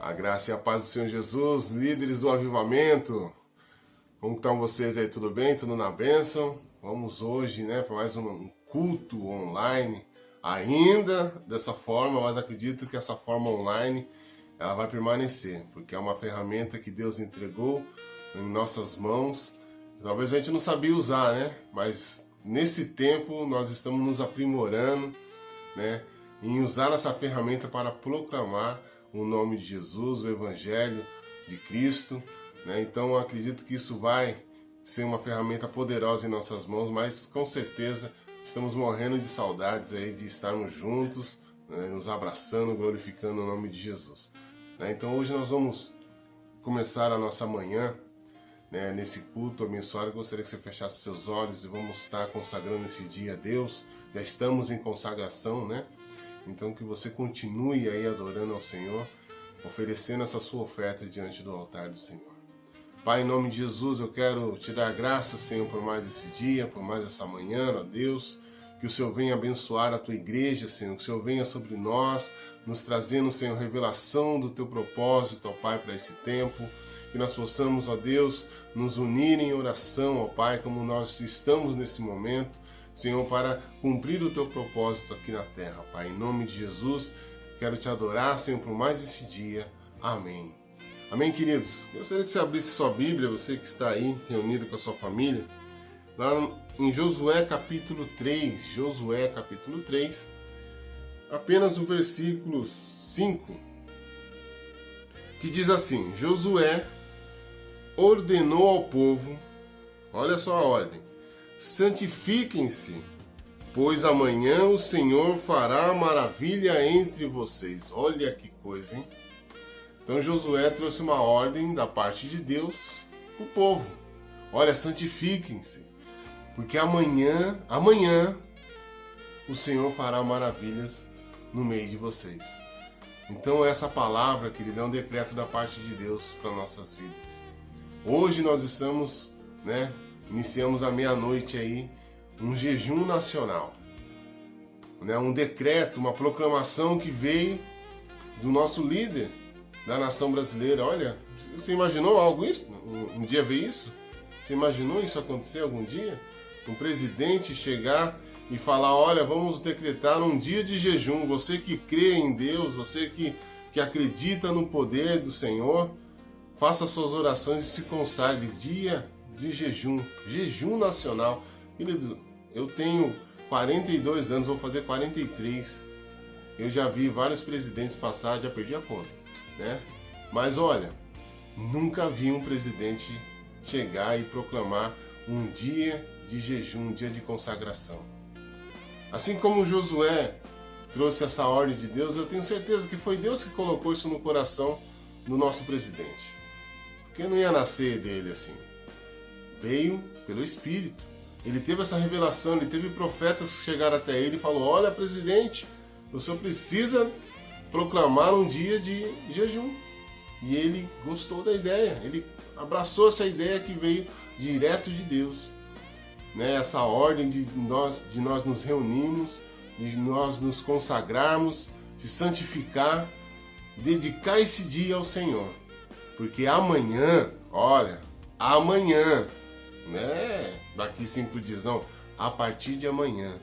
A graça e a paz do Senhor Jesus, líderes do avivamento. Como estão vocês aí? Tudo bem? Tudo na bênção? Vamos hoje, para mais um culto online, ainda dessa forma, mas acredito que essa forma online ela vai permanecer, porque é uma ferramenta que Deus entregou em nossas mãos. Talvez a gente não sabia usar, Mas nesse tempo nós estamos nos aprimorando, em usar essa ferramenta para proclamar o nome de Jesus, o Evangelho de Cristo, Então eu acredito que isso vai ser uma ferramenta poderosa em nossas mãos, mas com certeza estamos morrendo de saudades aí de estarmos juntos, nos abraçando, glorificando o nome de Jesus. Então hoje nós vamos começar a nossa manhã, nesse culto abençoado. Eu gostaria que você fechasse seus olhos e vamos estar consagrando esse dia a Deus. Já estamos em consagração, Então que você continue aí adorando ao Senhor, oferecendo essa sua oferta diante do altar do Senhor. Pai, em nome de Jesus, eu quero te dar graças, Senhor, por mais esse dia, por mais essa manhã, ó Deus. Que o Senhor venha abençoar a tua igreja, Senhor. Que o Senhor venha sobre nós, nos trazendo, Senhor, revelação do teu propósito, ó Pai, para esse tempo. Que nós possamos, ó Deus, nos unir em oração, ó Pai, como nós estamos nesse momento, Senhor, para cumprir o teu propósito aqui na terra, Pai. Em nome de Jesus, quero te adorar, Senhor, por mais esse dia. Amém. Amém, queridos? Gostaria que você abrisse sua Bíblia, você que está aí reunido com a sua família, lá em Josué capítulo 3, apenas o versículo 5, que diz assim: Josué ordenou ao povo, olha só a ordem, santifiquem-se, pois amanhã o Senhor fará maravilha entre vocês. Olha que coisa, hein? Então Josué trouxe uma ordem da parte de Deus para o povo. Olha, santifiquem-se, porque amanhã o Senhor fará maravilhas no meio de vocês. Então essa palavra, querido, é um decreto da parte de Deus para nossas vidas. Hoje nós estamos, iniciamos à meia-noite aí um jejum nacional, um decreto, uma proclamação que veio do nosso líder da nação brasileira. Olha, você imaginou algo isso? Um dia ver isso? Você imaginou isso acontecer algum dia? Um presidente chegar e falar: olha, vamos decretar um dia de jejum. Você que crê em Deus, você que acredita no poder do Senhor, faça suas orações e se consagre. Dia de jejum, jejum nacional. Querido, eu tenho 42 anos, vou fazer 43. Eu já vi vários presidentes passar, já perdi a conta, Mas olha, nunca vi um presidente chegar e proclamar um dia de jejum, um dia de consagração. Assim como Josué trouxe essa ordem de Deus, eu tenho certeza que foi Deus que colocou isso no coração do nosso presidente. Porque não ia nascer dele assim. Veio pelo Espírito. Ele teve essa revelação, ele teve profetas que chegaram até ele e falaram: olha, presidente, o senhor precisa proclamar um dia de jejum. E ele gostou da ideia, ele abraçou essa ideia que veio direto de Deus. Essa ordem de nós nos reunirmos, de nós nos consagrarmos, de santificar, dedicar esse dia ao Senhor. Porque amanhã, daqui 5 dias, não, a partir de amanhã,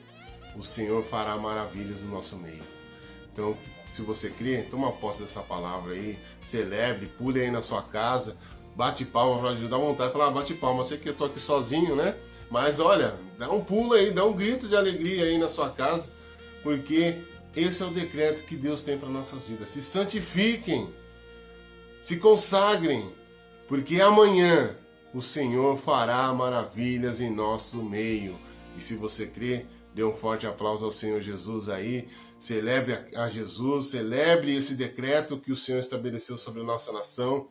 o Senhor fará maravilhas no nosso meio. Então, se você crê, toma posse dessa palavra aí, celebre, pule aí na sua casa, bate palma para ajudar, vontade de falar: bate palma, eu sei que eu tô aqui sozinho, Mas olha, dá um pulo aí, dá um grito de alegria aí na sua casa, porque esse é o decreto que Deus tem para nossas vidas. Se santifiquem, se consagrem, porque amanhã o Senhor fará maravilhas em nosso meio. E se você crê, dê um forte aplauso ao Senhor Jesus aí, celebre a Jesus, celebre esse decreto que o Senhor estabeleceu sobre a nossa nação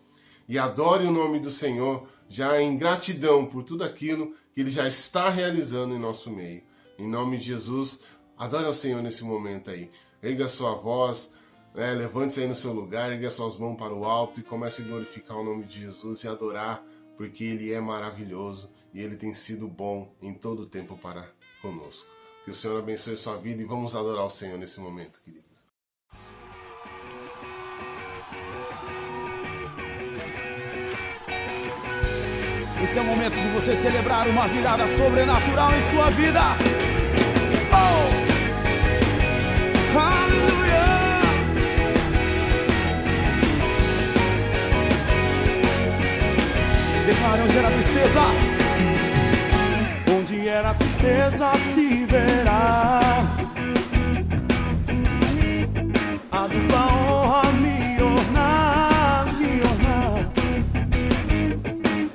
e adore o nome do Senhor já em gratidão por tudo aquilo que Ele já está realizando em nosso meio. Em nome de Jesus, adore ao Senhor nesse momento aí. Erga a sua voz, levante-se aí no seu lugar, erga suas mãos para o alto e comece a glorificar o nome de Jesus e adorar, porque Ele é maravilhoso e Ele tem sido bom em todo o tempo para conosco. Que o Senhor abençoe a sua vida e vamos adorar o Senhor nesse momento, querido. Esse é o momento de você celebrar uma virada sobrenatural em sua vida. Oh! Aleluia! Declara onde era a tristeza. Onde era a tristeza se verá a dupla honra me ornar,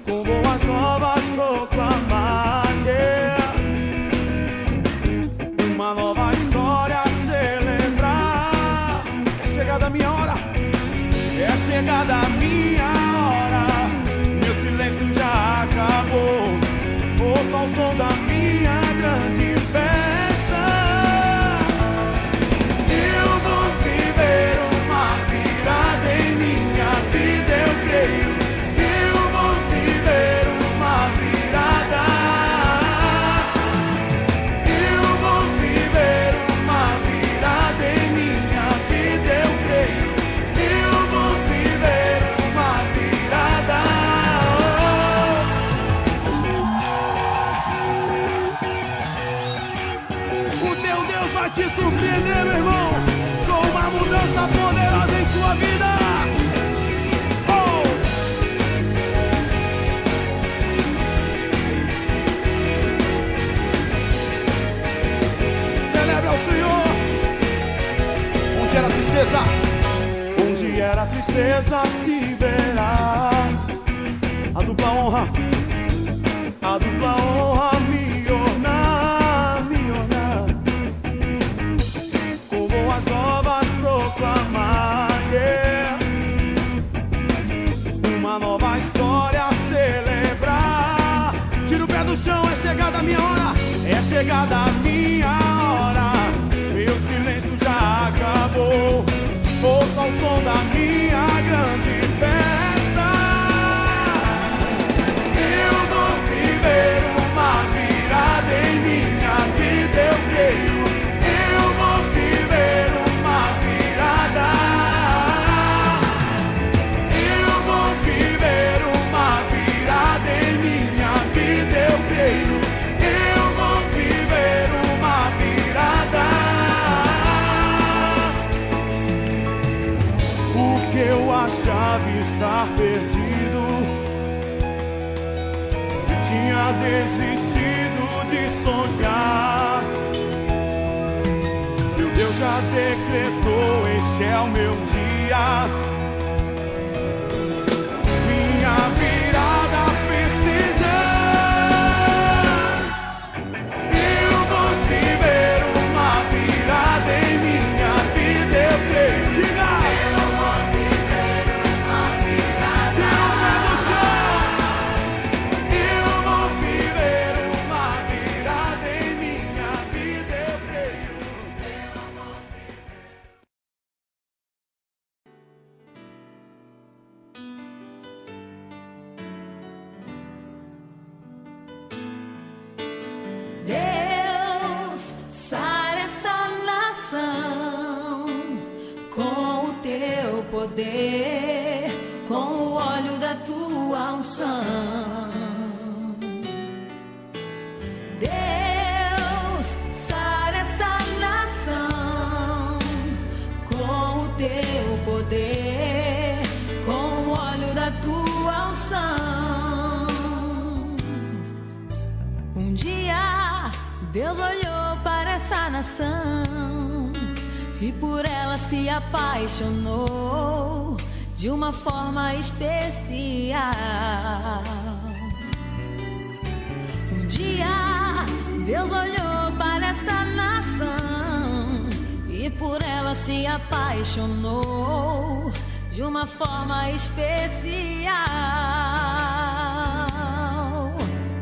com boas novas proclamar, uma nova história a celebrar. É chegada a minha hora, é chegada a minha hora. Meu silêncio já acabou, ouça o som da minha grande festa. Eu vou viver uma virada em minha vida, eu creio. Eu vou viver uma virada. Eu vou viver uma virada em minha vida, eu creio. Eu vou viver uma virada. O teu Deus vai te surpreender, meu irmão, com uma mudança poderosa em sua vida. Oh! Celebre ao Senhor. Onde era a tristeza? Onde era a tristeza se verá a dupla honra me ornar, com boas novas proclamar, uma nova história a celebrar. Tira o pé do chão, é chegada a minha hora, é chegada a minha hora. Meu silêncio já acabou, ouça o som da minha grande festa. Eu vou viver uma virada em minha vida, eu creio. Eu vou viver uma virada. Eu vou viver uma virada em minha vida, eu creio. Eu vou viver uma virada. O que eu achava estar perdido, tinha desistido de sonhar. Meu Deus já decretou, este é o meu dia. Minha virada festejar. Eu vou viver uma virada em minha vida, eu creio. Diga! Eu vou viver uma virada. Tira o pé do chão. Eu vou viver uma virada em minha vida, eu creio. Deus, sara essa nação com o teu poder, com o óleo da tua unção. Deus, sara essa nação com o teu poder, com o óleo da tua unção. Um dia Deus olhou para essa nação e por ela se apaixonou de uma forma especial. Um dia Deus olhou para essa nação e por ela se apaixonou de uma forma especial.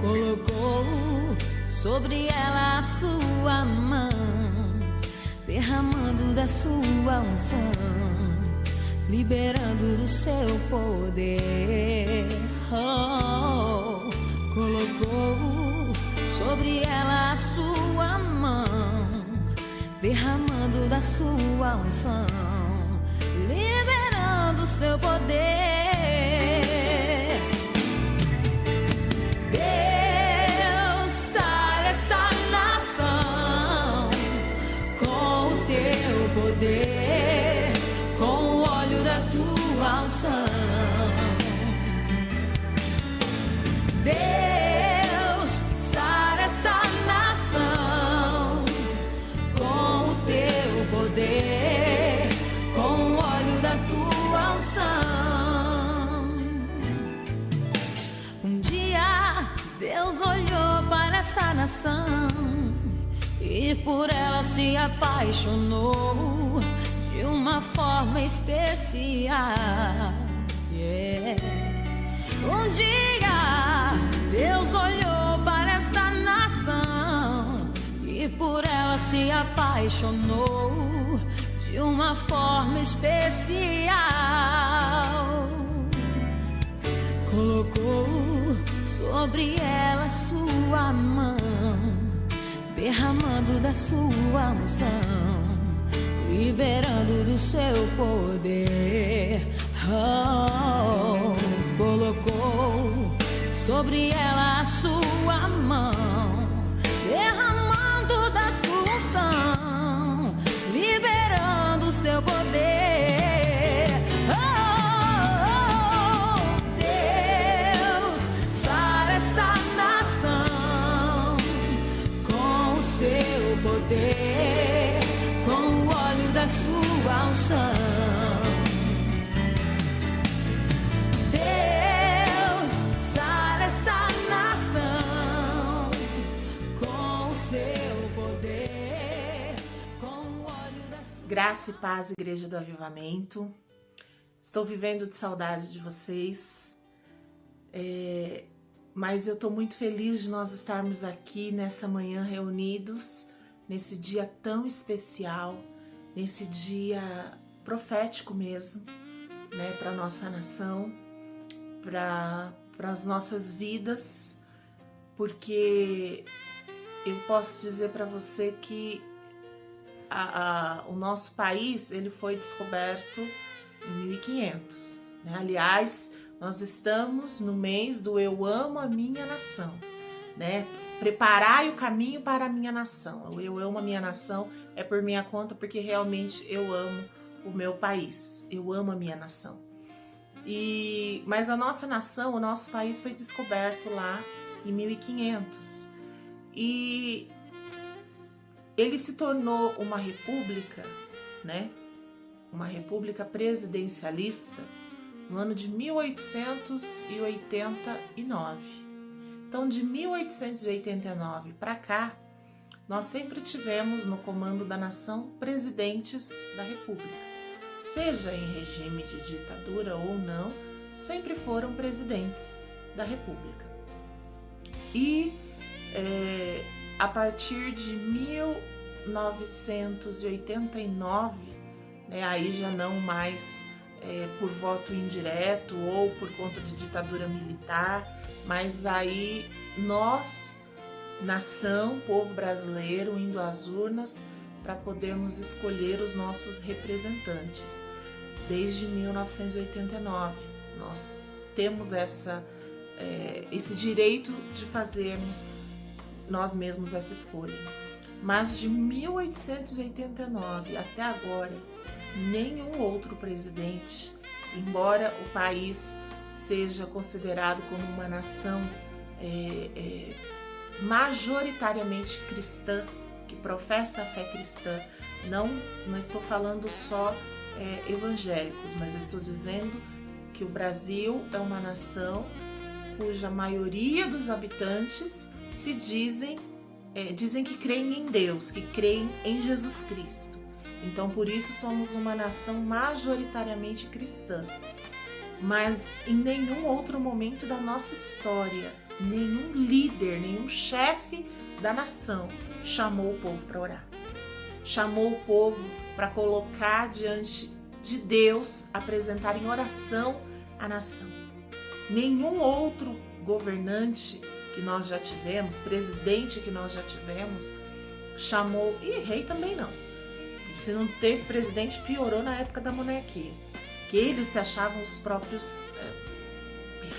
Colocou sobre ela a sua mão, derramando da sua unção, liberando do seu poder. Oh, colocou sobre ela a sua mão, derramando da sua unção, liberando seu poder. essa nação e por ela se apaixonou de uma forma especial. Um dia Deus olhou para essa nação e por ela se apaixonou de uma forma especial. Colocou sobre ela sua mão, derramando da sua unção, liberando do seu poder. Colocou sobre ela a sua mão, derramando da sua unção, liberando o seu poder. Deus, sara essa nação com o seu poder, com o óleo da sua unção. Graça e paz, Igreja do Avivamento. Estou vivendo de saudade de vocês, mas eu estou muito feliz de nós estarmos aqui nessa manhã reunidos, nesse dia tão especial, nesse dia profético mesmo, né, para a nossa nação, para as nossas vidas, porque eu posso dizer para você que o nosso país ele foi descoberto em 1500, né? Aliás, nós estamos no mês do Eu Amo a Minha Nação, né? Preparai o caminho para a minha nação. O Eu Amo a Minha Nação é por minha conta, porque realmente eu amo o meu país, eu amo a minha nação. Mas a nossa nação, o nosso país foi descoberto lá em 1500 e ele se tornou uma república, né? Uma república presidencialista no ano de 1889. Então, de 1889 para cá, nós sempre tivemos no comando da nação presidentes da república. Seja em regime de ditadura ou não, sempre foram presidentes da república. E a partir de 1989, né, aí já não mais por voto indireto ou por conta de ditadura militar, mas aí nós, nação, povo brasileiro, indo às urnas para podermos escolher os nossos representantes. Desde 1989, nós temos esse direito de fazermos nós mesmos essa escolha. Mas de 1889 até agora, nenhum outro presidente, embora o país seja considerado como uma nação majoritariamente cristã, que professa a fé cristã, não estou falando só evangélicos, mas eu estou dizendo que o Brasil é uma nação cuja maioria dos habitantes se dizem que creem em Deus, que creem em Jesus Cristo. Então, por isso, somos uma nação majoritariamente cristã. Mas em nenhum outro momento da nossa história, nenhum líder, nenhum chefe da nação chamou o povo para orar. Chamou o povo para colocar diante de Deus, apresentar em oração a nação. Nenhum outro governante que nós já tivemos, presidente que nós já tivemos, chamou, e rei também não. Se não teve presidente, piorou na época da monarquia, que eles se achavam os próprios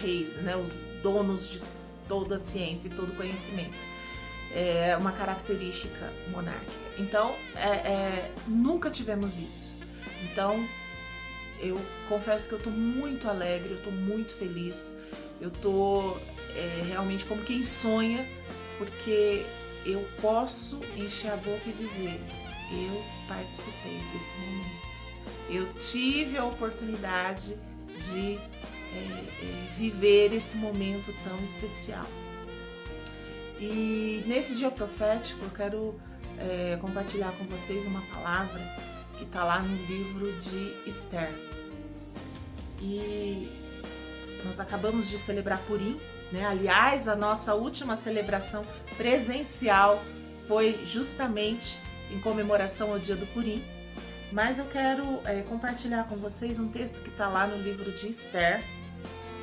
reis, né, os donos de toda a ciência e todo o conhecimento. É uma característica monárquica. Então, nunca tivemos isso. Então, eu confesso que eu estou muito alegre, eu estou muito feliz, eu estou realmente como quem sonha, porque eu posso encher a boca e dizer: eu participei desse momento. Eu tive a oportunidade de viver esse momento tão especial. E nesse dia profético eu quero compartilhar com vocês uma palavra que está lá no livro de Esther. E nós acabamos de celebrar Purim, né? Aliás, a nossa última celebração presencial foi justamente em comemoração ao dia do Purim. Mas eu quero compartilhar com vocês um texto que está lá no livro de Esther,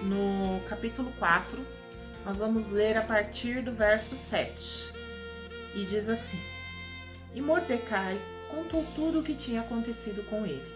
no capítulo 4. Nós vamos ler a partir do verso 7. E diz assim: E Mordecai contou tudo o que tinha acontecido com ele.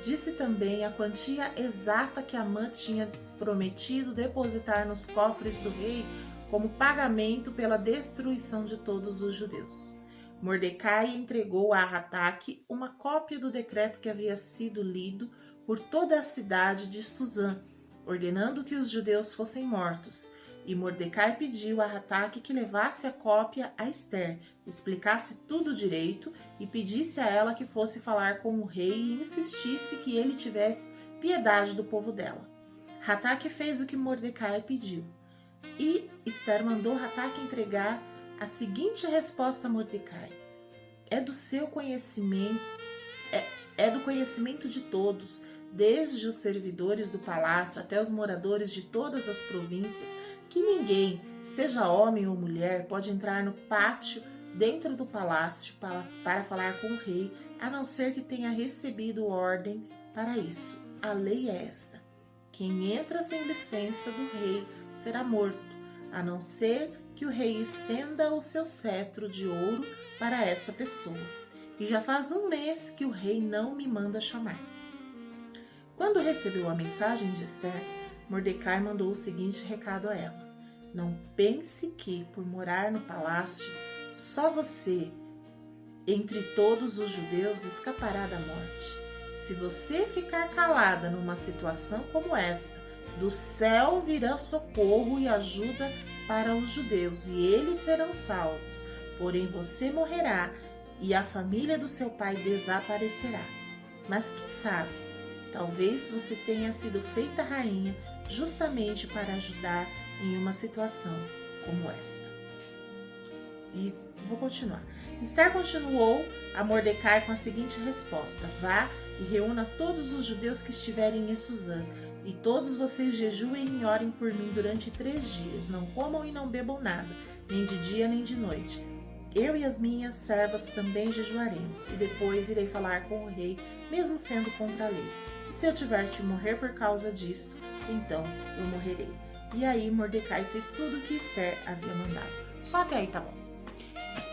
Disse também a quantia exata que Amã tinha prometido depositar nos cofres do rei como pagamento pela destruição de todos os judeus. Mordecai entregou a Hataque uma cópia do decreto que havia sido lido por toda a cidade de Susã, ordenando que os judeus fossem mortos. E Mordecai pediu a Hataque que levasse a cópia a Esther, explicasse tudo direito e pedisse a ela que fosse falar com o rei e insistisse que ele tivesse piedade do povo dela. Hataque fez o que Mordecai pediu. E Esther mandou Hataque entregar a seguinte resposta a Mordecai: é do seu conhecimento, é do conhecimento de todos, desde os servidores do palácio até os moradores de todas as províncias, que ninguém, seja homem ou mulher, pode entrar no pátio dentro do palácio para falar com o rei, a não ser que tenha recebido ordem para isso. A lei é esta: quem entra sem licença do rei será morto, a não ser que o rei estenda o seu cetro de ouro para esta pessoa. E já faz 1 mês que o rei não me manda chamar. Quando recebeu a mensagem de Esther, Mordecai mandou o seguinte recado a ela: não pense que, por morar no palácio, só você, entre todos os judeus, escapará da morte. Se você ficar calada numa situação como esta, do céu virá socorro e ajuda para os judeus, e eles serão salvos. Porém você morrerá e a família do seu pai desaparecerá. Mas quem sabe, talvez você tenha sido feita rainha justamente para ajudar em uma situação como esta. E vou continuar. Esther continuou a Mordecai com a seguinte resposta: vá e reúna todos os judeus que estiverem em Susã, e todos vocês jejuem e orem por mim durante 3 dias. Não comam e não bebam nada, nem de dia nem de noite. Eu e as minhas servas também jejuaremos, e depois irei falar com o rei, mesmo sendo contra a lei. E se eu tiver de morrer por causa disto, então eu morrerei. E aí Mordecai fez tudo o que Esther havia mandado. Só até aí tá bom.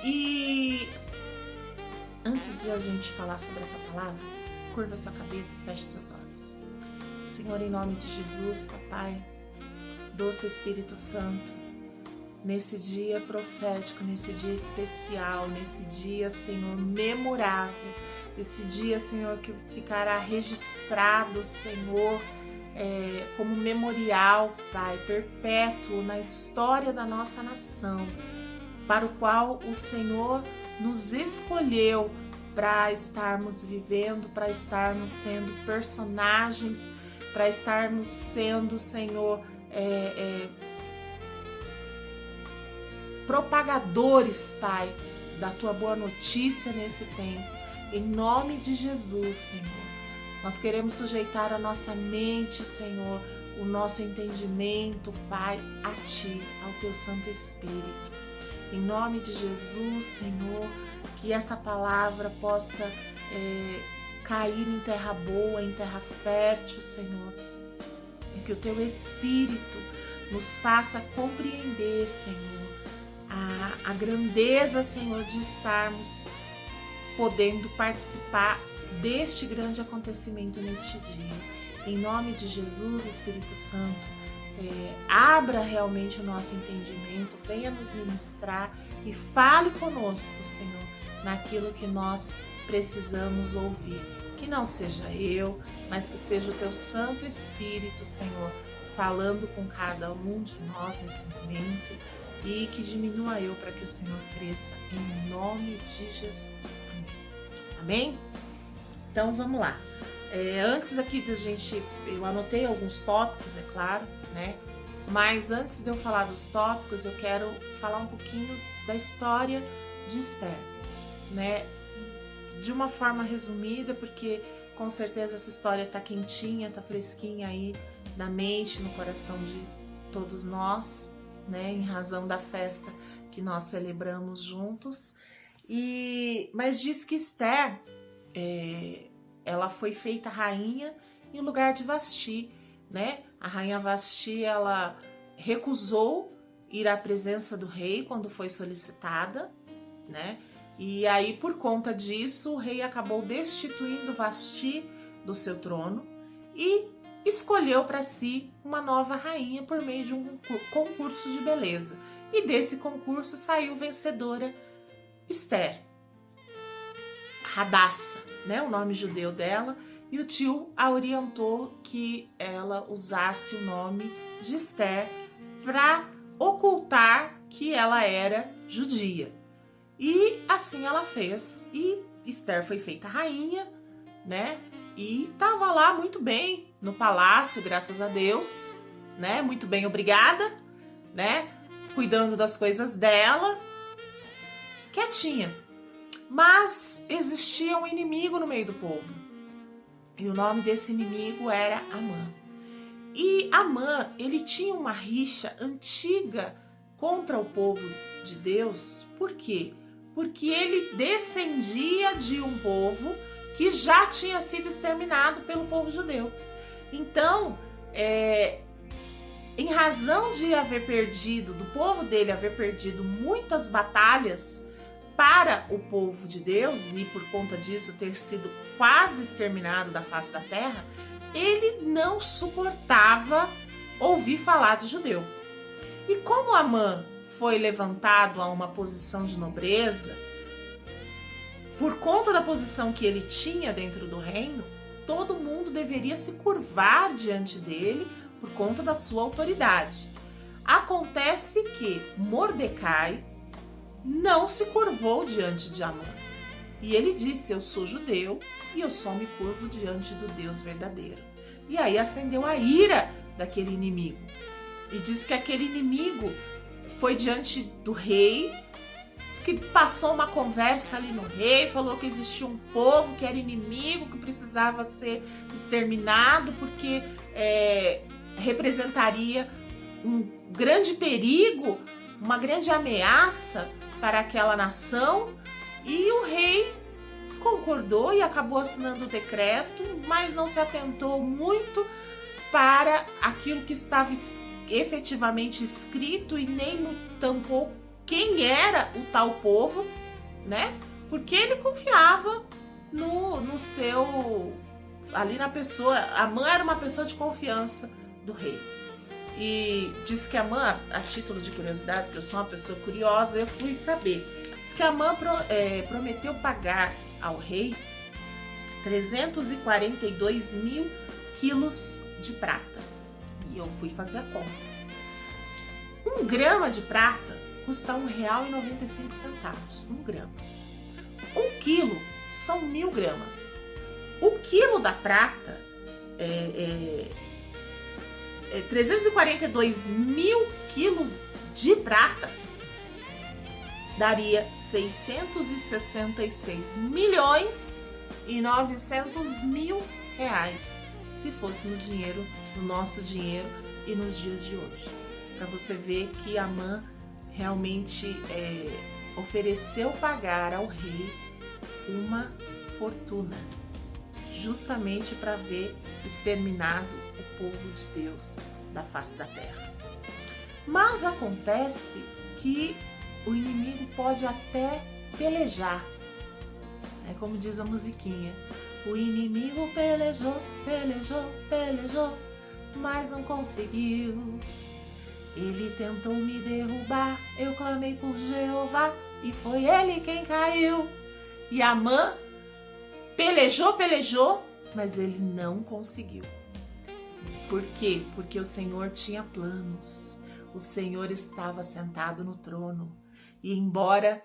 E antes de a gente falar sobre essa palavra, curva sua cabeça e feche seus olhos. Senhor, em nome de Jesus, papai, doce Espírito Santo, nesse dia profético, nesse dia especial, nesse dia, Senhor, memorável, esse dia, Senhor, que ficará registrado, Senhor, como memorial, Pai, perpétuo na história da nossa nação, para o qual o Senhor nos escolheu para estarmos vivendo, para estarmos sendo personagens, para estarmos sendo, Senhor, propagadores, Pai, da Tua boa notícia nesse tempo. Em nome de Jesus, Senhor, nós queremos sujeitar a nossa mente, Senhor, o nosso entendimento, Pai, a Ti, ao Teu Santo Espírito. Em nome de Jesus, Senhor, que essa palavra possa cair em terra boa, em terra fértil, Senhor. E que o Teu Espírito nos faça compreender, Senhor, a grandeza, Senhor, de estarmos podendo participar deste grande acontecimento neste dia. Em nome de Jesus, Espírito Santo, abra realmente o nosso entendimento, venha nos ministrar e fale conosco, Senhor, naquilo que nós precisamos ouvir. Que não seja eu, mas que seja o Teu Santo Espírito, Senhor, falando com cada um de nós nesse momento, e que diminua eu para que o Senhor cresça, em nome de Jesus. Amém? Então vamos lá. Antes aqui da gente, eu anotei alguns tópicos, é claro, né? Mas antes de eu falar dos tópicos, eu quero falar um pouquinho da história de Esther, né? De uma forma resumida, porque com certeza essa história tá quentinha, tá fresquinha aí na mente, no coração de todos nós, né? Em razão da festa que nós celebramos juntos. Mas diz que Esther, ela foi feita rainha em lugar de Vasti, né? A rainha Vasti, ela recusou ir à presença do rei quando foi solicitada, né? E aí, por conta disso, o rei acabou destituindo Vasti do seu trono e escolheu para si uma nova rainha por meio de um concurso de beleza. E desse concurso saiu vencedora Esther, Radassa, né? O nome judeu dela. E o tio a orientou que ela usasse o nome de Esther para ocultar que ela era judia. E assim ela fez. E Esther foi feita rainha, né? E estava lá muito bem no palácio, graças a Deus, né? Muito bem, obrigada, né? Cuidando das coisas dela, quietinha. Mas existia um inimigo no meio do povo. E o nome desse inimigo era Amã. E Amã, ele tinha uma rixa antiga contra o povo de Deus. Por quê? Porque ele descendia de um povo que já tinha sido exterminado pelo povo judeu. Então, em razão de haver perdido, do povo dele haver perdido muitas batalhas para o povo de Deus, e por conta disso ter sido quase exterminado da face da terra, ele não suportava ouvir falar de judeu. E como Amã foi levantado a uma posição de nobreza, por conta da posição que ele tinha dentro do reino, todo mundo deveria se curvar diante dele por conta da sua autoridade. Acontece que Mordecai não se curvou diante de Amã. E ele disse: eu sou judeu e eu só me curvo diante do Deus verdadeiro. E aí acendeu a ira daquele inimigo. E diz que aquele inimigo foi diante do rei, que passou uma conversa ali no rei, falou que existia um povo que era inimigo, que precisava ser exterminado, porque representaria um grande perigo, uma grande ameaça para aquela nação. E o rei concordou e acabou assinando o decreto, mas não se atentou muito para aquilo que estava efetivamente escrito e nem tampouco quem era o tal povo, né? Porque ele confiava no seu... ali na pessoa. Amã era uma pessoa de confiança do rei. E diz que Amã, a título de curiosidade, porque eu sou uma pessoa curiosa, eu fui saber. Diz que Amã prometeu pagar ao rei 342 mil quilos de prata. E eu fui fazer a conta. 1 grama de prata custa R$1,95. 1 grama. 1 quilo são 1.000 gramas. O quilo da prata 342 mil quilos de prata daria 666 milhões e 900 mil reais, se fosse no dinheiro, no nosso dinheiro e nos dias de hoje. Para você ver que Amã realmente ofereceu pagar ao rei uma fortuna, justamente para ver exterminado o povo de Deus da face da terra. Mas acontece que o inimigo pode até pelejar, como diz a musiquinha: o inimigo pelejou, pelejou, pelejou, mas não conseguiu. Ele tentou me derrubar, eu clamei por Jeová e foi ele quem caiu. E Amã pelejou, pelejou, mas ele não conseguiu. Por quê? Porque o Senhor tinha planos. O Senhor estava sentado no trono. E embora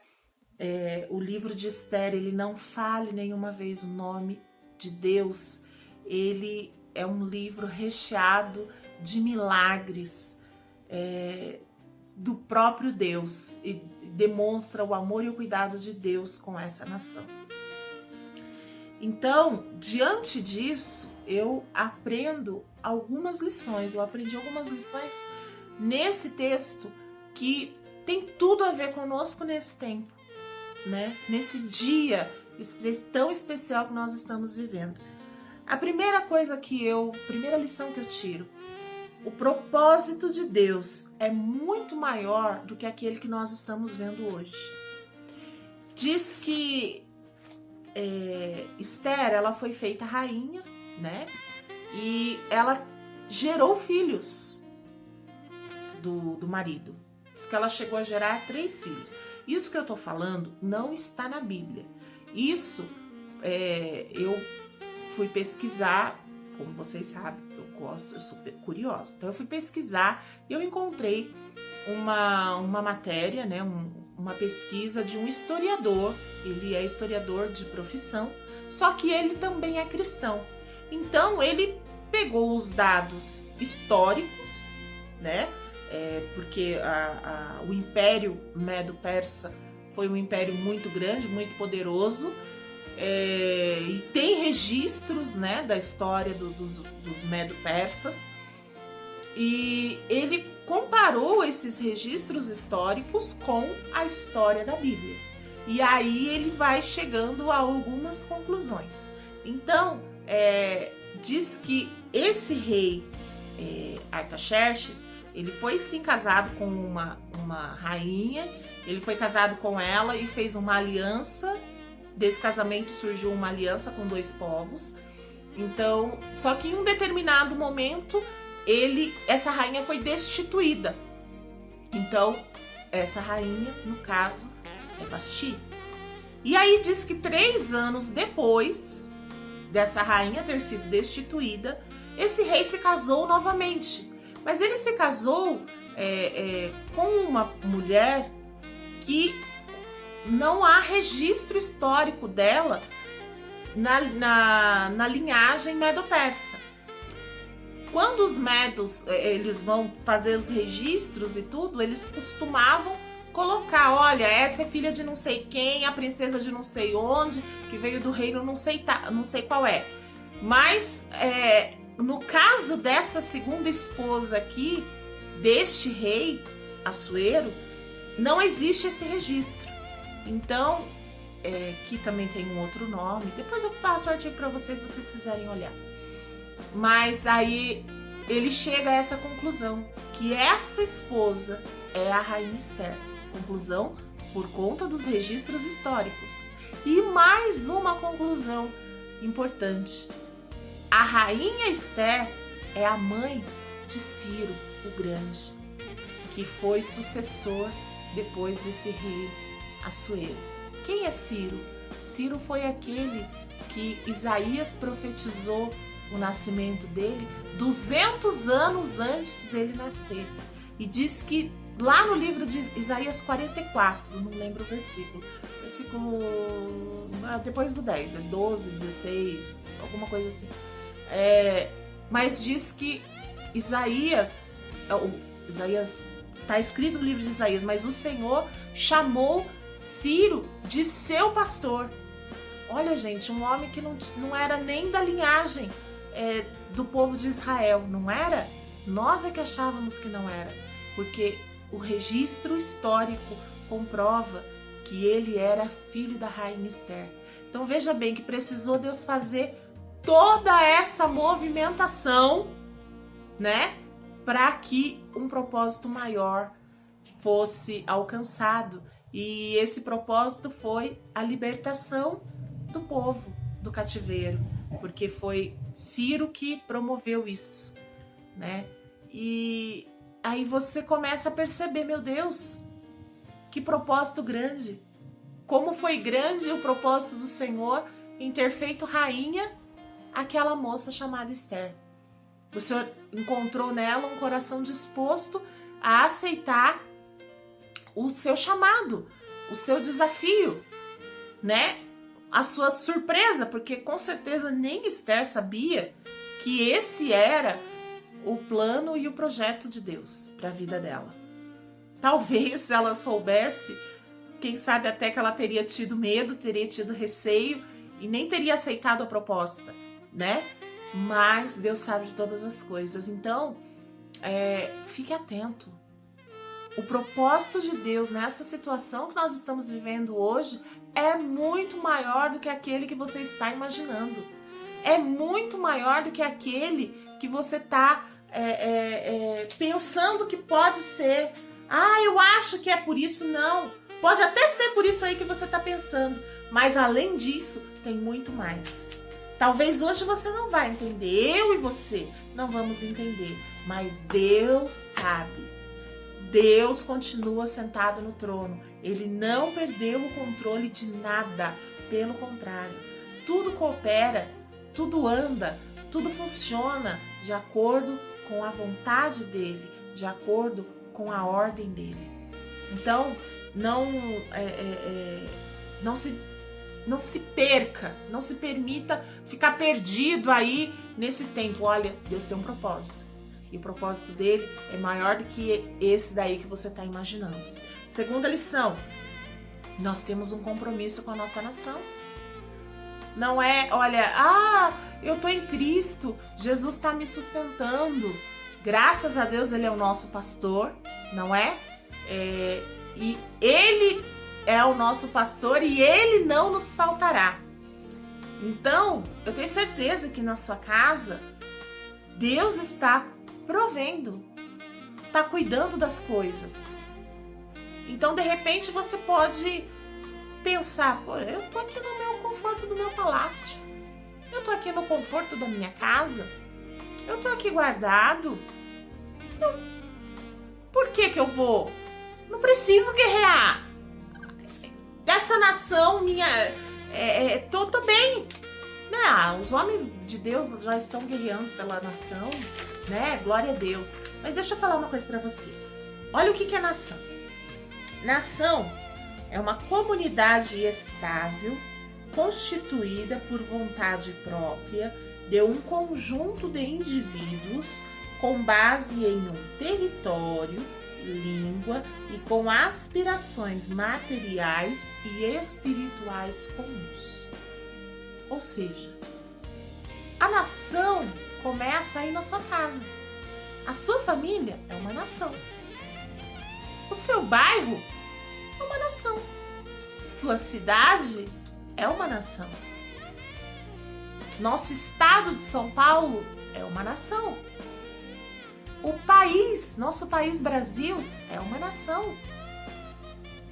o livro de Esther ele não fale nenhuma vez o nome de Deus, ele é um livro recheado de milagres, do próprio Deus e demonstra o amor e o cuidado de Deus com essa nação. Então, diante disso, eu aprendo algumas lições. Eu aprendi algumas lições nesse texto que tem tudo a ver conosco nesse tempo, né? Nesse dia tão especial que nós estamos vivendo. A primeira lição que eu tiro: o propósito de Deus é muito maior do que aquele que nós estamos vendo hoje. Diz que Esther, ela foi feita rainha, né? E ela gerou filhos do marido. Diz que ela chegou a gerar 3 filhos. Isso que eu tô falando não está na Bíblia. Isso eu fui pesquisar, como vocês sabem, eu sou curiosa. Então eu fui pesquisar e eu encontrei uma matéria, né, uma pesquisa de um historiador. Ele é historiador de profissão, só que ele também é cristão. Então ele pegou os dados históricos, né? Porque o Império Medo-Persa foi um império muito grande, muito poderoso, e tem registros, né, da história dos Medo-Persas, e ele comparou esses registros históricos com a história da Bíblia. E aí ele vai chegando a algumas conclusões. Então, diz que esse rei Artaxerxes, ele foi sim casado com uma rainha, ele foi casado com ela e fez uma aliança. Desse casamento surgiu uma aliança com 2 povos. Então, só que em um determinado momento, essa rainha foi destituída. Então, essa rainha, no caso, é Vasti. E aí diz que 3 anos depois dessa rainha ter sido destituída, esse rei se casou novamente. Mas ele se casou com uma mulher que não há registro histórico dela na linhagem medo-persa. Quando os medos eles vão fazer os registros e tudo, eles costumavam colocar, olha, essa é filha de não sei quem, a princesa de não sei onde, que veio do reino não sei qual é. Mas no caso dessa segunda esposa aqui, deste rei Assuero, não existe esse registro. Então, que também tem um outro nome. Depois eu passo o artigo para vocês, se vocês quiserem olhar. Mas aí ele chega a essa conclusão, que essa esposa é a rainha Esther. Conclusão por conta dos registros históricos. E mais uma conclusão importante. A rainha Esther é a mãe de Ciro o Grande, que foi sucessor depois desse rei Assuero. Quem é Ciro? Ciro foi aquele que Isaías profetizou o nascimento dele 200 anos antes dele nascer. E diz que lá no livro de Isaías 44, não lembro o versículo depois do 10, 12, 16, alguma coisa assim. Mas diz que Isaías está escrito no livro de Isaías, mas o Senhor chamou Ciro de seu pastor. Olha, gente, um homem que não era nem da linhagem do povo de Israel, não era? Nós é que achávamos que não era, porque o registro histórico comprova que ele era filho da rainha Esther. Então veja bem que precisou Deus fazer toda essa movimentação, né, para que um propósito maior fosse alcançado. E esse propósito foi a libertação do povo do cativeiro, porque foi Ciro que promoveu isso, né? E aí você começa a perceber, meu Deus, que propósito grande! Como foi grande o propósito do Senhor em ter feito rainha aquela moça chamada Esther. O Senhor encontrou nela um coração disposto a aceitar o seu chamado, o seu desafio, né? A sua surpresa, porque com certeza nem Esther sabia que esse era o plano e o projeto de Deus para a vida dela. Talvez se ela soubesse, quem sabe até que ela teria tido medo, teria tido receio e nem teria aceitado a proposta, né? Mas Deus sabe de todas as coisas. Então, fique atento. O propósito de Deus nessa situação que nós estamos vivendo hoje é muito maior do que aquele que você está imaginando. É muito maior do que aquele que você está pensando que pode ser. Ah, eu acho que é por isso. Não. Pode até ser por isso aí que você está pensando. Mas além disso, tem muito mais. Talvez hoje você não vai entender. Eu e você não vamos entender. Mas Deus sabe. Deus continua sentado no trono. Ele não perdeu o controle de nada. Pelo contrário, tudo coopera, tudo anda, tudo funciona de acordo com a vontade dele, de acordo com a ordem dele. Então, não se perca, não se permita ficar perdido aí nesse tempo. Olha, Deus tem um propósito. E o propósito dele é maior do que esse daí que você está imaginando. Segunda lição, nós temos um compromisso com a nossa nação. Não é, olha, eu estou em Cristo, Jesus está me sustentando. Graças a Deus ele é o nosso pastor, não é? E ele é o nosso pastor e ele não nos faltará. Então, eu tenho certeza que na sua casa, Deus está provendo, está cuidando das coisas. Então, de repente, você pode pensar, eu tô aqui no meu conforto do meu palácio, eu tô aqui no conforto da minha casa, eu tô aqui guardado, por que eu vou? Não preciso guerrear. Essa nação minha, tô bem. Né? Os homens de Deus já estão guerreando pela nação, né? Glória a Deus. Mas deixa eu falar uma coisa pra você. Olha o que é nação. Nação é uma comunidade estável, constituída por vontade própria de um conjunto de indivíduos com base em um território, língua e com aspirações materiais e espirituais comuns. Ou seja, a nação começa aí na sua casa. A sua família é uma nação. O seu bairro é uma nação. Sua cidade é uma nação. Nosso estado de São Paulo é uma nação. O país, nosso país Brasil, é uma nação.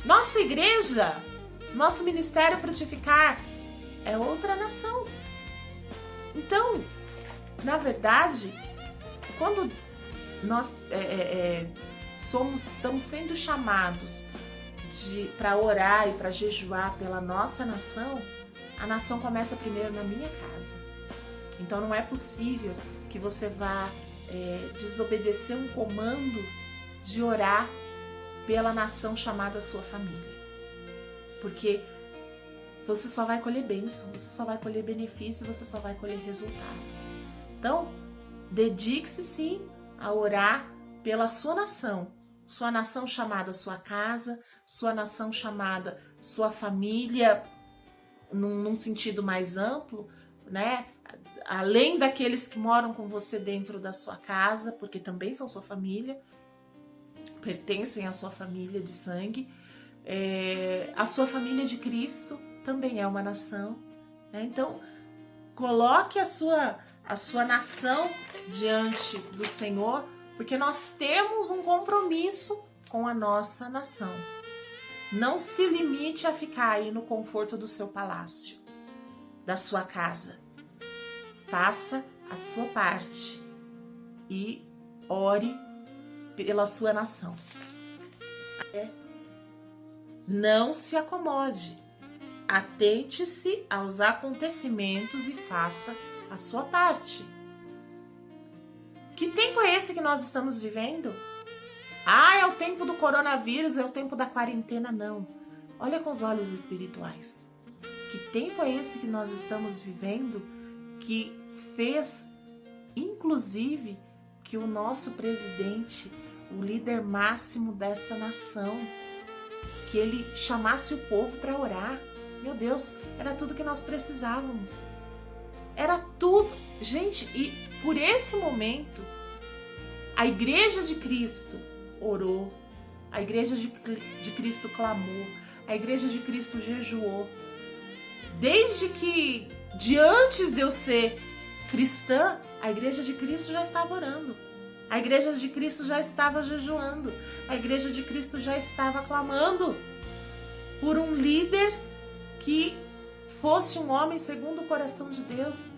Nossa igreja, nosso ministério Frutificar é outra nação. Então, na verdade, quando nós estamos sendo chamados para orar e para jejuar pela nossa nação, a nação começa primeiro na minha casa. Então não é possível que você vá desobedecer um comando de orar pela nação chamada sua família. Porque você só vai colher bênção, você só vai colher benefício, você só vai colher resultado. Então, dedique-se sim a orar pela sua nação chamada sua casa, sua nação chamada sua família, num sentido mais amplo, né? Além daqueles que moram com você dentro da sua casa, porque também são sua família, pertencem à sua família de sangue, a sua família de Cristo também é uma nação, né? Então, coloque a sua nação diante do Senhor, porque nós temos um compromisso com a nossa nação. Não se limite a ficar aí no conforto do seu palácio, da sua casa. Faça a sua parte e ore pela sua nação. Não se acomode. Atente-se aos acontecimentos e faça a sua parte. Que tempo é esse que nós estamos vivendo? É o tempo do coronavírus, é o tempo da quarentena. Não. Olha com os olhos espirituais. Que tempo é esse que nós estamos vivendo que fez, inclusive, que o nosso presidente, o líder máximo dessa nação, que ele chamasse o povo para orar. Meu Deus, era tudo que nós precisávamos. Era tudo. Gente, e por esse momento, a Igreja de Cristo orou, a Igreja de Cristo clamou, a Igreja de Cristo jejuou. Desde que, de antes de eu ser cristã, a Igreja de Cristo já estava orando. A Igreja de Cristo já estava jejuando. A Igreja de Cristo já estava clamando por um líder que fosse um homem segundo o coração de Deus.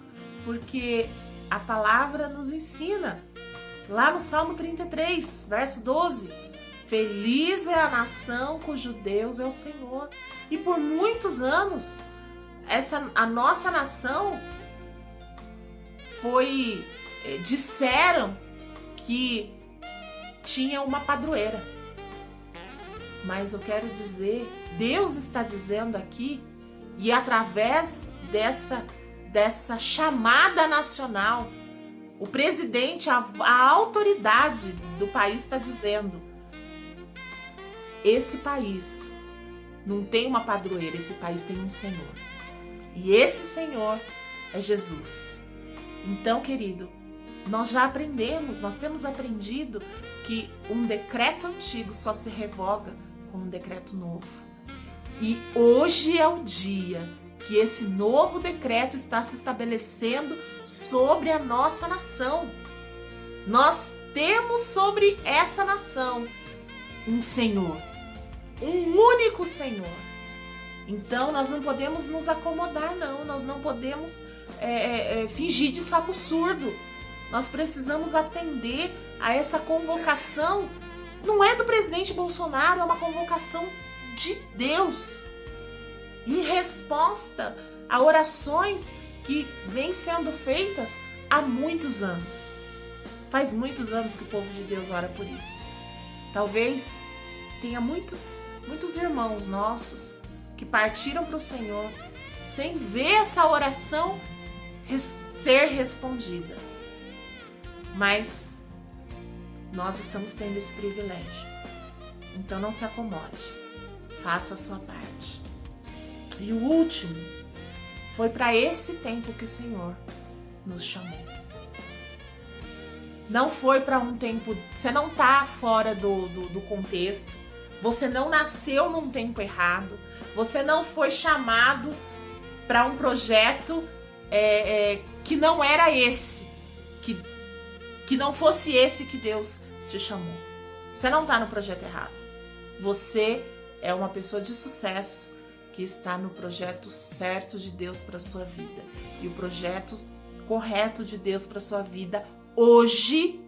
Porque a palavra nos ensina, lá no Salmo 33, verso 12, feliz é a nação cujo Deus é o Senhor. E por muitos anos, a nossa nação disseram que tinha uma padroeira. Mas eu quero dizer, Deus está dizendo aqui, e através dessa chamada nacional, o presidente, a autoridade do país está dizendo: esse país não tem uma padroeira, esse país tem um Senhor. E esse Senhor é Jesus. Então, querido, nós já aprendemos, nós temos aprendido que um decreto antigo só se revoga com um decreto novo. E hoje é o dia que esse novo decreto está se estabelecendo sobre a nossa nação. Nós temos sobre essa nação um Senhor, um único Senhor. Então nós não podemos nos acomodar, não. Nós não podemos fingir de sapo surdo. Nós precisamos atender a essa convocação. Não é do presidente Bolsonaro, é uma convocação de Deus, em resposta a orações que vêm sendo feitas há muitos anos. Faz muitos anos que o povo de Deus ora por isso. Talvez tenha muitos irmãos nossos que partiram para o Senhor sem ver essa oração ser respondida. Mas nós estamos tendo esse privilégio. Então não se acomode. Faça a sua parte. E o último foi para esse tempo que o Senhor nos chamou. Não foi para um tempo... Você não está fora do contexto. Você não nasceu num tempo errado. Você não foi chamado para um projeto que não era esse. Que não fosse esse que Deus te chamou. Você não está no projeto errado. Você é uma pessoa de sucesso que está no projeto certo de Deus para sua vida. E o projeto correto de Deus para sua vida hoje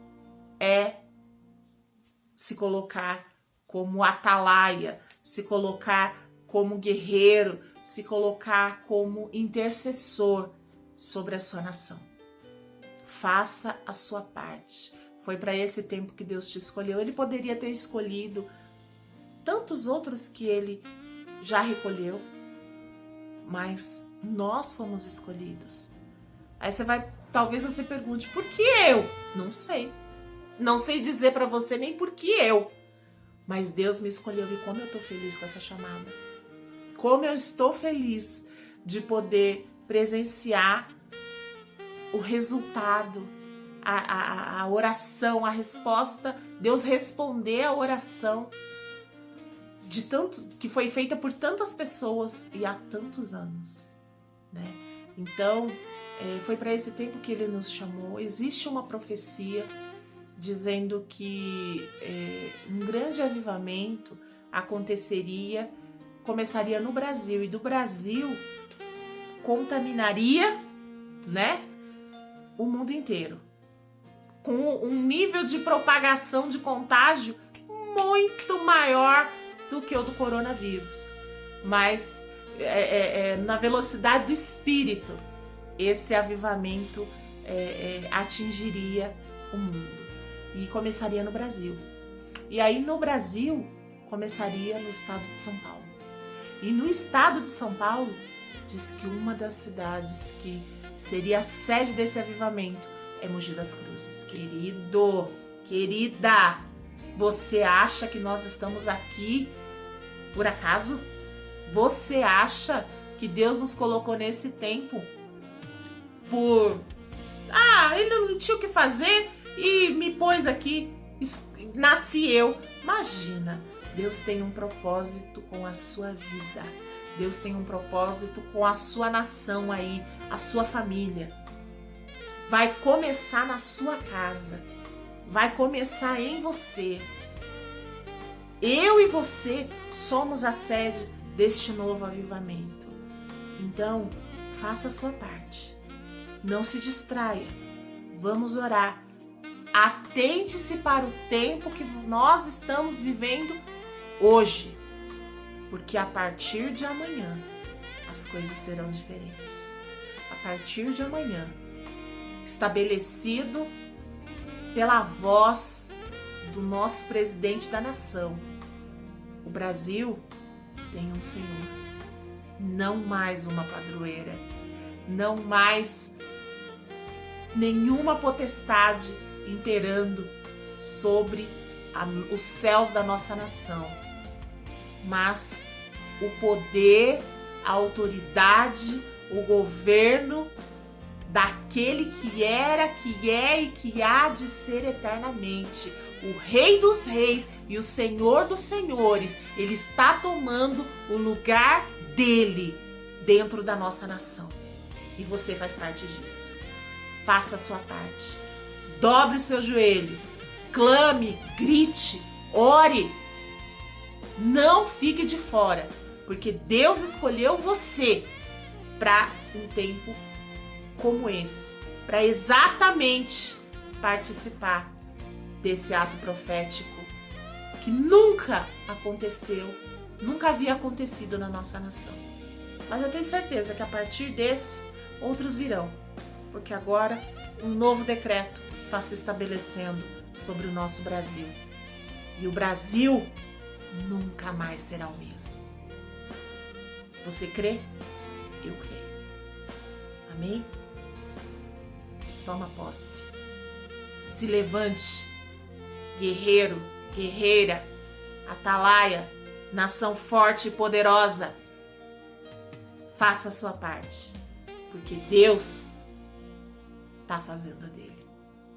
é se colocar como atalaia, se colocar como guerreiro, se colocar como intercessor sobre a sua nação. Faça a sua parte. Foi para esse tempo que Deus te escolheu. Ele poderia ter escolhido tantos outros que ele já recolheu, mas nós fomos escolhidos. Aí talvez você pergunte, por que eu? Não sei. Não sei dizer para você nem por que eu. Mas Deus me escolheu e como eu estou feliz com essa chamada. Como eu estou feliz de poder presenciar o resultado, a oração, a resposta, Deus responder a oração de tanto que foi feita por tantas pessoas e há tantos anos, né? Então, foi para esse tempo que ele nos chamou. Existe uma profecia dizendo que um grande avivamento começaria no Brasil, e do Brasil contaminaria, né, o mundo inteiro, com um nível de propagação de contágio muito maior do que o do coronavírus, mas na velocidade do Espírito, esse avivamento atingiria o mundo e começaria no Brasil. E aí no Brasil começaria no estado de São Paulo. E no estado de São Paulo diz que uma das cidades que seria a sede desse avivamento é Mogi das Cruzes. Querido, querida, você acha que nós estamos aqui por acaso? Você acha que Deus nos colocou nesse tempo por... ele não tinha o que fazer e me pôs aqui, nasci eu. Imagina, Deus tem um propósito com a sua vida. Deus tem um propósito com a sua nação aí, a sua família. Vai começar na sua casa. Vai começar em você. Eu e você somos a sede deste novo avivamento. Então, faça a sua parte. Não se distraia. Vamos orar. Atente-se para o tempo que nós estamos vivendo hoje. Porque a partir de amanhã, as coisas serão diferentes. A partir de amanhã, estabelecido pela voz do nosso presidente da nação, o Brasil tem um Senhor, não mais uma padroeira, não mais nenhuma potestade imperando sobre os céus da nossa nação, mas o poder, a autoridade, o governo daquele que era, que é e que há de ser eternamente. O Rei dos Reis e o Senhor dos Senhores, ele está tomando o lugar dele dentro da nossa nação. E você faz parte disso. Faça a sua parte. Dobre o seu joelho. Clame, grite, ore. Não fique de fora, porque Deus escolheu você para um tempo como esse, para exatamente participar desse ato profético que nunca aconteceu, nunca havia acontecido na nossa nação. Mas eu tenho certeza que a partir desse, outros virão, porque agora um novo decreto está se estabelecendo sobre o nosso Brasil. E o Brasil nunca mais será o mesmo. Você crê? Eu creio. Amém? Toma posse. Se levante, guerreiro, guerreira, atalaia, nação forte e poderosa. Faça a sua parte, porque Deus está fazendo a dele.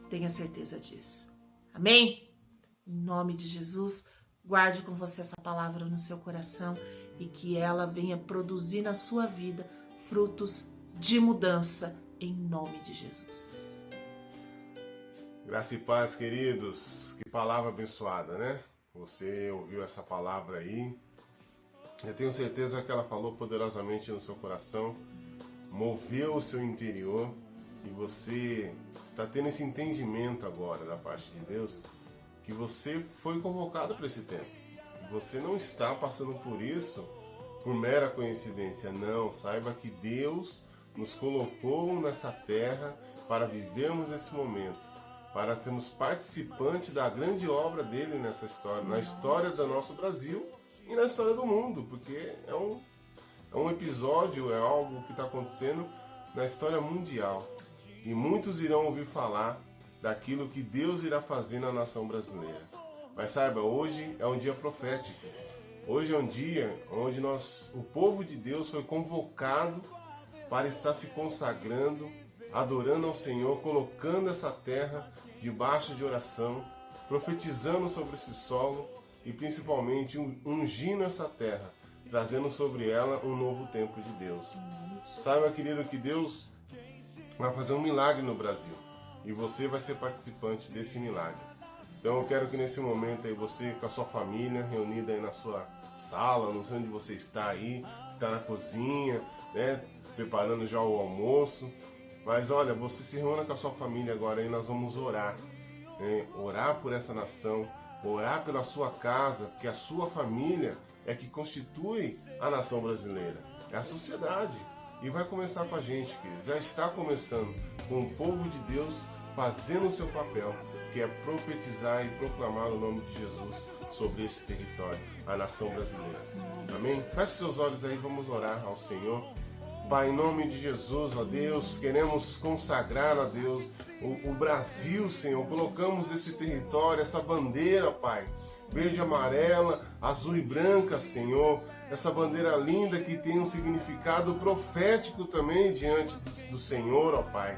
Tenha certeza disso. Amém? Em nome de Jesus, guarde com você essa palavra no seu coração e que ela venha produzir na sua vida frutos de mudança em nome de Jesus. Graça e paz, queridos. Que palavra abençoada, né? Você ouviu essa palavra aí. Eu tenho certeza que ela falou poderosamente no seu coração, moveu o seu interior e você está tendo esse entendimento agora da parte de Deus que você foi convocado para esse tempo. Você não está passando por isso por mera coincidência, não. Saiba que Deus nos colocou nessa terra para vivermos esse momento, para sermos participantes da grande obra dele nessa história, na história do nosso Brasil e na história do mundo, porque é um episódio, é algo que está acontecendo na história mundial. E muitos irão ouvir falar daquilo que Deus irá fazer na nação brasileira. Mas saiba, hoje é um dia profético. Hoje é um dia onde o povo de Deus foi convocado para estar se consagrando, adorando ao Senhor, colocando essa terra debaixo de oração, profetizando sobre esse solo e principalmente ungindo essa terra, trazendo sobre ela um novo tempo de Deus. Saiba, querido, que Deus vai fazer um milagre no Brasil e você vai ser participante desse milagre. Então eu quero que nesse momento aí você com a sua família reunida aí na sua sala, não sei onde você está aí, está na cozinha, né, preparando já o almoço, mas olha, você se reúna com a sua família agora e nós vamos orar, né? Orar por essa nação, orar pela sua casa, porque a sua família é que constitui a nação brasileira, é a sociedade. E vai começar com a gente, querido. Já está começando com o povo de Deus fazendo o seu papel, que é profetizar e proclamar o nome de Jesus sobre esse território, a nação brasileira. Amém? Feche seus olhos aí, vamos orar ao Senhor. Pai, em nome de Jesus, ó Deus, queremos consagrar, ó Deus, o Brasil, Senhor. Colocamos esse território, essa bandeira, Pai, verde, amarela, azul e branca, Senhor. Essa bandeira linda que tem um significado profético também diante do Senhor, ó Pai.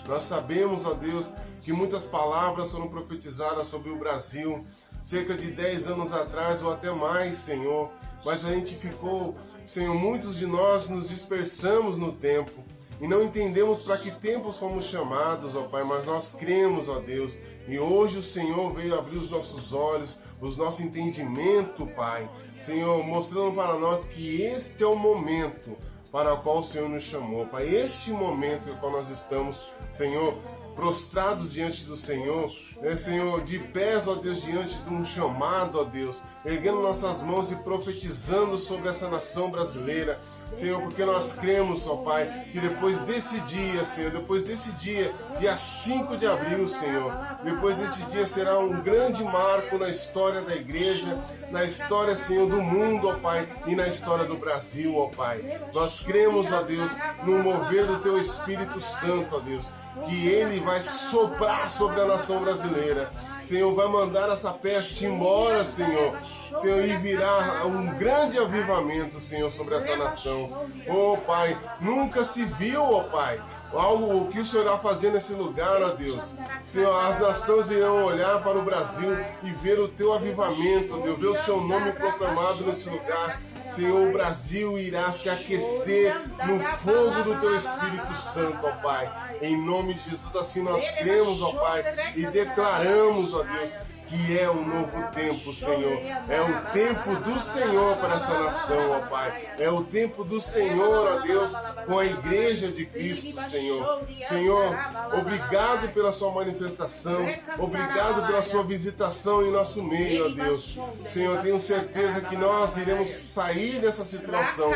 Nós sabemos, ó Deus, que muitas palavras foram profetizadas sobre o Brasil, cerca de 10 anos atrás ou até mais, Senhor. Mas a gente ficou, Senhor, muitos de nós nos dispersamos no tempo e não entendemos para que tempos fomos chamados, ó Pai, mas nós cremos, ó Deus, e hoje o Senhor veio abrir os nossos olhos, o nosso entendimento, Pai, Senhor, mostrando para nós que este é o momento para o qual o Senhor nos chamou, Pai, este momento em qual nós estamos, Senhor, prostrados diante do Senhor, Senhor, de pés, ó Deus, diante de um chamado, ó Deus, erguendo nossas mãos e profetizando sobre essa nação brasileira, Senhor, porque nós cremos, ó Pai, que depois desse dia, Senhor, depois desse dia, dia 5 de abril, Senhor, depois desse dia será um grande marco na história da igreja, na história, Senhor, do mundo, ó Pai, e na história do Brasil, ó Pai. Nós cremos, ó Deus, no mover do Teu Espírito Santo, ó Deus, que Ele vai soprar sobre a nação brasileira. Senhor, vai mandar essa peste embora, Senhor. Senhor, e virá um grande avivamento, Senhor, sobre essa nação. Oh, Pai, nunca se viu, ó Pai, algo que o Senhor irá fazer nesse lugar, ó Deus. Senhor, as nações irão olhar para o Brasil e ver o Teu avivamento, Deus, ver o Seu nome proclamado nesse lugar. Senhor, o Brasil irá se aquecer no fogo do Teu Espírito Santo, ó Pai. Em nome de Jesus, assim nós cremos, ó Pai, e declaramos, ó Deus, que é um novo tempo, Senhor. É o tempo do Senhor para essa nação, ó Pai. É o tempo do Senhor, ó Deus, com a igreja de Cristo, Senhor. Senhor, obrigado pela sua manifestação. Obrigado pela sua visitação em nosso meio, ó Deus. Senhor, tenho certeza que nós iremos sair dessa situação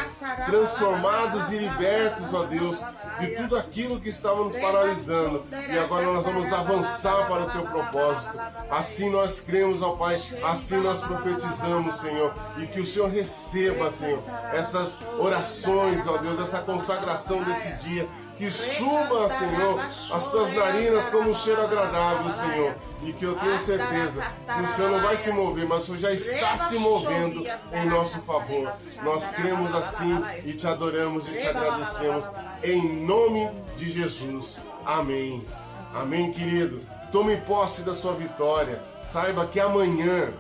transformados e libertos, ó Deus, de tudo aquilo que estava nos paralisando. E agora nós vamos avançar para o Teu propósito. Assim nós cremos, ó Pai, assim nós profetizamos, Senhor, e que o Senhor receba, Senhor, essas orações, ó Deus, essa consagração desse dia, que suba, Senhor, as Tuas narinas como um cheiro agradável, Senhor, e que eu tenho certeza que o Senhor não vai se mover, mas o Senhor já está se movendo em nosso favor. Nós cremos assim e Te adoramos e Te agradecemos, em nome de Jesus. Amém. Amém, querido. Tome posse da sua vitória. Saiba que amanhã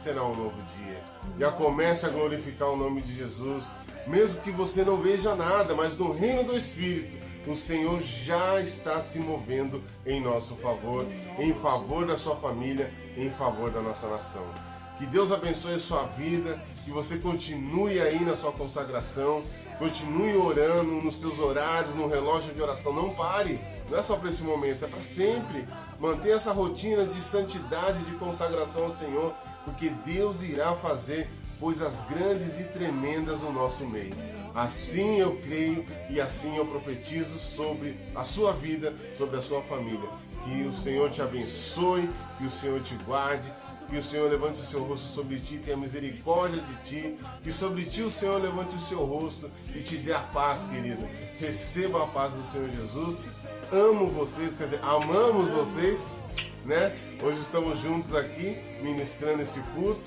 será um novo dia. Já comece a glorificar o nome de Jesus. Mesmo que você não veja nada, mas no reino do Espírito, o Senhor já está se movendo em nosso favor, em favor da sua família, em favor da nossa nação. Que Deus abençoe a sua vida, que você continue aí na sua consagração, continue orando nos seus horários, no relógio de oração, não pare. Não é só para esse momento, é para sempre. Mantenha essa rotina de santidade, de consagração ao Senhor, porque Deus irá fazer coisas grandes e tremendas no nosso meio. Assim eu creio e assim eu profetizo sobre a sua vida, sobre a sua família. Que o Senhor te abençoe, que o Senhor te guarde, que o Senhor levante o seu rosto sobre ti, tenha misericórdia de ti, que sobre ti o Senhor levante o seu rosto e te dê a paz, querido. Receba a paz do Senhor Jesus. Amo vocês, quer dizer, amamos vocês, né? Hoje estamos juntos aqui, ministrando esse culto,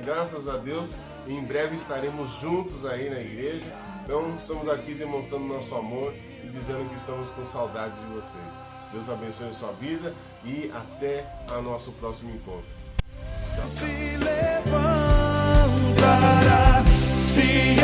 graças a Deus. Em breve estaremos juntos aí na igreja. Então, estamos aqui demonstrando nosso amor e dizendo que estamos com saudade de vocês. Deus abençoe a sua vida e até o nosso próximo encontro. Tchau, tchau. Se levantará, se